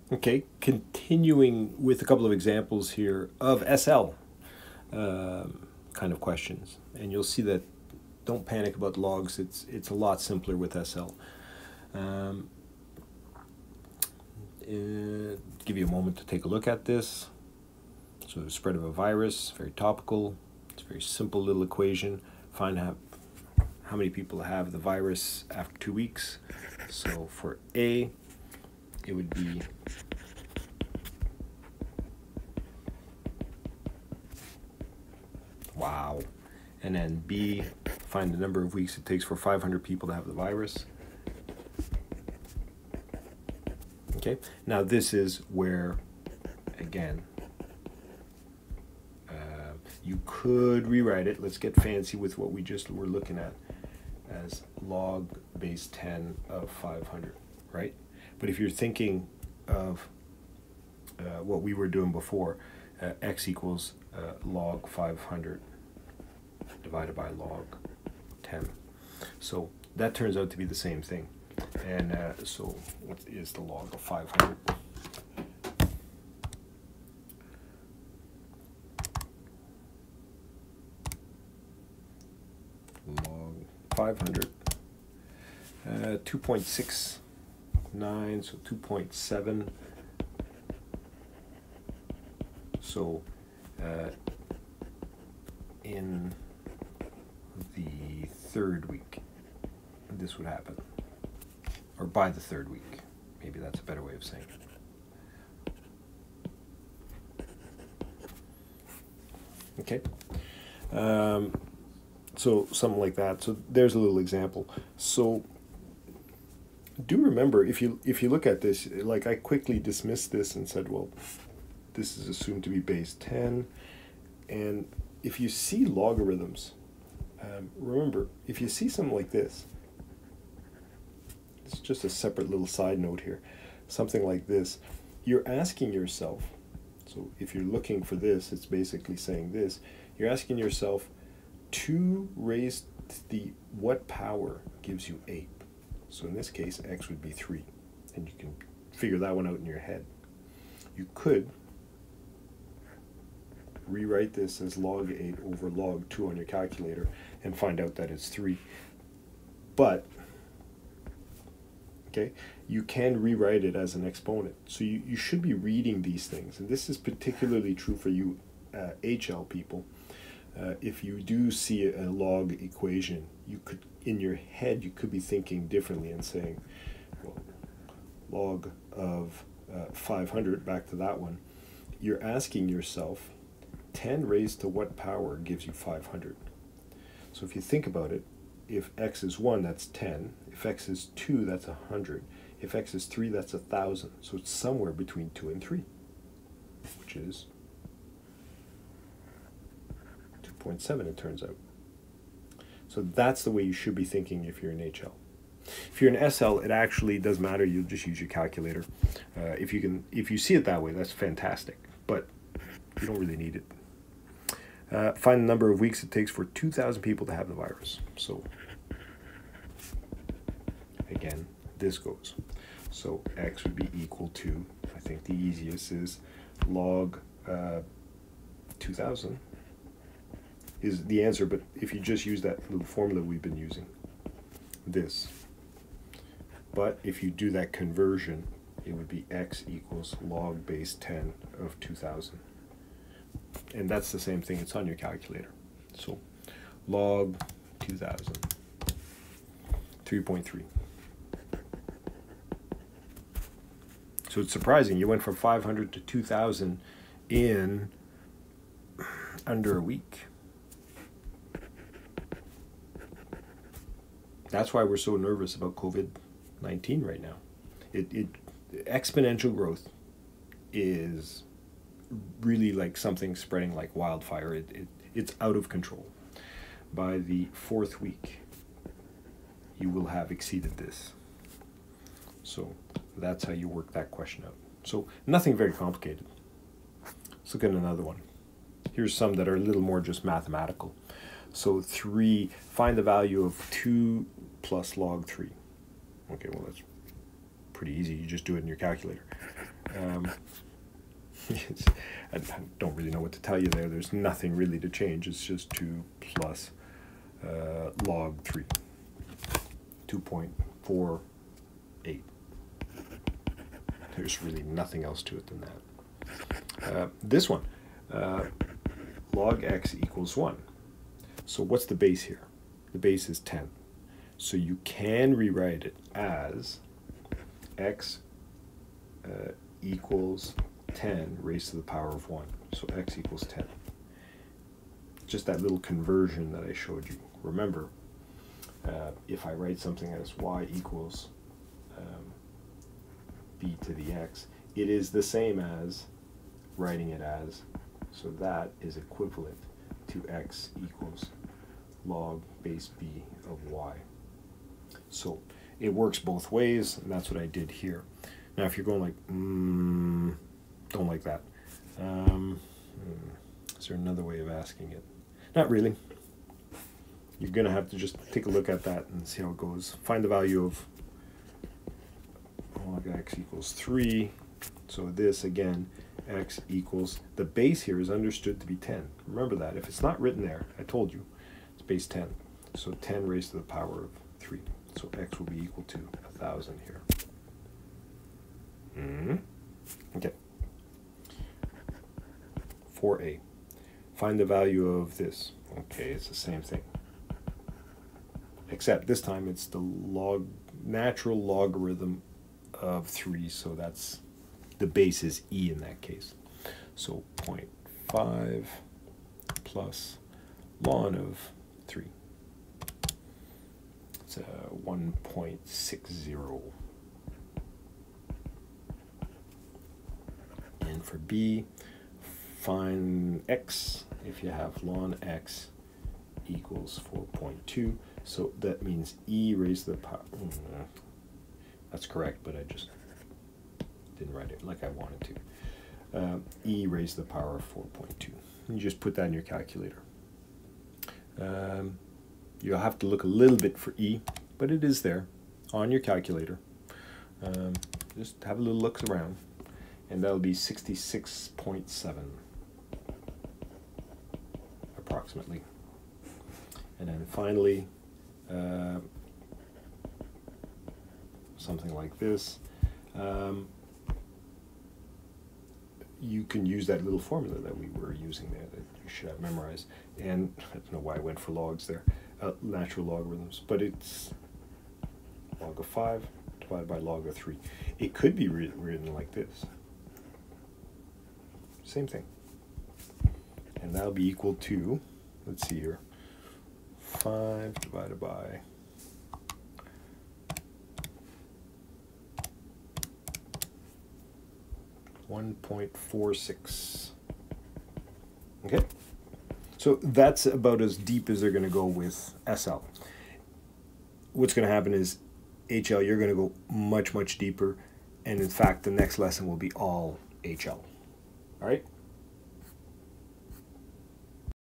Okay, continuing with a couple of examples here of SL kind of questions. And you'll see that don't panic about logs, it's a lot simpler with SL. Give you a moment to take a look at this. So the spread of a virus, very topical. It's a very simple little equation. Find how many people have the virus after 2 weeks. So for A, it would be wow. And then B, find the number of weeks it takes for 500 people to have the virus. Okay, now this is where, again, you could rewrite it. Let's get fancy with what we just were looking at as log base 10 of 500, right? But if you're thinking of what we were doing before, x equals log 500 divided by log 10. So that turns out to be the same thing. And so what is the log of 500? Log 500, 2.69, so 2.7. So in the third week, this would happen. Or by the third week. Maybe that's a better way of saying it. Okay. So something like that. So there's a little example. So do remember, if you look at this, like I quickly dismissed this and said, well, this is assumed to be base 10. And if you see logarithms, remember, if you see something like this, it's just a separate little side note here, something like this, you're asking yourself, so if you're looking for this, it's basically saying this, you're asking yourself, 2 raised to the what power gives you 8? So in this case, x would be 3, and you can figure that one out in your head. You could rewrite this as log 8 over log 2 on your calculator and find out that it's 3. But okay, you can rewrite it as an exponent. So you should be reading these things. And this is particularly true for you HL people. If you do see a log equation, you could, in your head, you could be thinking differently and saying, well, log of 500, back to that one, you're asking yourself, 10 raised to what power gives you 500? So if you think about it, if x is 1, that's 10. If x is 2, that's 100. If x is 3, that's 1,000. So it's somewhere between 2 and 3, which is 2.7, it turns out. So that's the way you should be thinking if you're in HL. If you're in SL, it actually does matter. You'll just use your calculator. If you see it that way, that's fantastic. But you don't really need it. Find the number of weeks it takes for 2,000 people to have the virus. So again, this goes. So x would be equal to, I think the easiest is log 2,000 is the answer, but if you just use that little formula we've been using, this. But if you do that conversion, it would be x equals log base 10 of 2,000. And that's the same thing, it's on your calculator. So log 2,000, 3.3. So it's surprising, you went from 500 to 2,000 in under a week. That's why we're so nervous about COVID-19 right now. Exponential growth is really like something spreading like wildfire. It's out of control. By the 4th week, you will have exceeded this. So that's how you work that question out. So nothing very complicated. Let's look at another one. Here's some that are a little more just mathematical. So 3, find the value of 2 plus log 3. Okay, well that's pretty easy. You just do it in your calculator. I don't really know what to tell you there. There's nothing really to change. It's just 2 plus log 3, 2.48. There's really nothing else to it than that. This one, log x equals 1. So what's the base here? The base is 10. So you can rewrite it as x equals 10 raised to the power of 1. So x equals 10. Just that little conversion that I showed you. Remember, if I write something as y equals b to the x, it is the same as writing it as, so that is equivalent to x equals log base b of y. So it works both ways, and that's what I did here. Now if you're going like, don't like that. Is there another way of asking it? Not really. You're going to have to just take a look at that and see how it goes. Find the value of log x equals 3. So this, again, x equals, the base here is understood to be 10. Remember that. If it's not written there, I told you, it's base 10. So 10 raised to the power of 3. So x will be equal to 1,000 here. Okay. 4a. Find the value of this. Okay, it's the same thing. Except this time it's the natural logarithm of 3, so that's, the base is e in that case. So 0.5 plus ln of 3. It's 1.60. And for b, find x if you have ln x equals 4.2. So that means e raised to the power. That's correct, but I just didn't write it like I wanted to. E raised to the power of 4.2. You just put that in your calculator. You'll have to look a little bit for e, but it is there on your calculator. Just have a little look around, and that'll be 66.7 approximately. And then finally, something like this. You can use that little formula that we were using there that you should have memorized. And I don't know why I went for logs there, natural logarithms, but it's log of 5 divided by log of 3. It could be written like this. Same thing. And that'll be equal to, let's see here, 5 divided by 1.46. Okay, so that's about as deep as they're going to go with SL. What's going to happen is HL, you're going to go much, much deeper, and in fact the next lesson will be all HL. All right.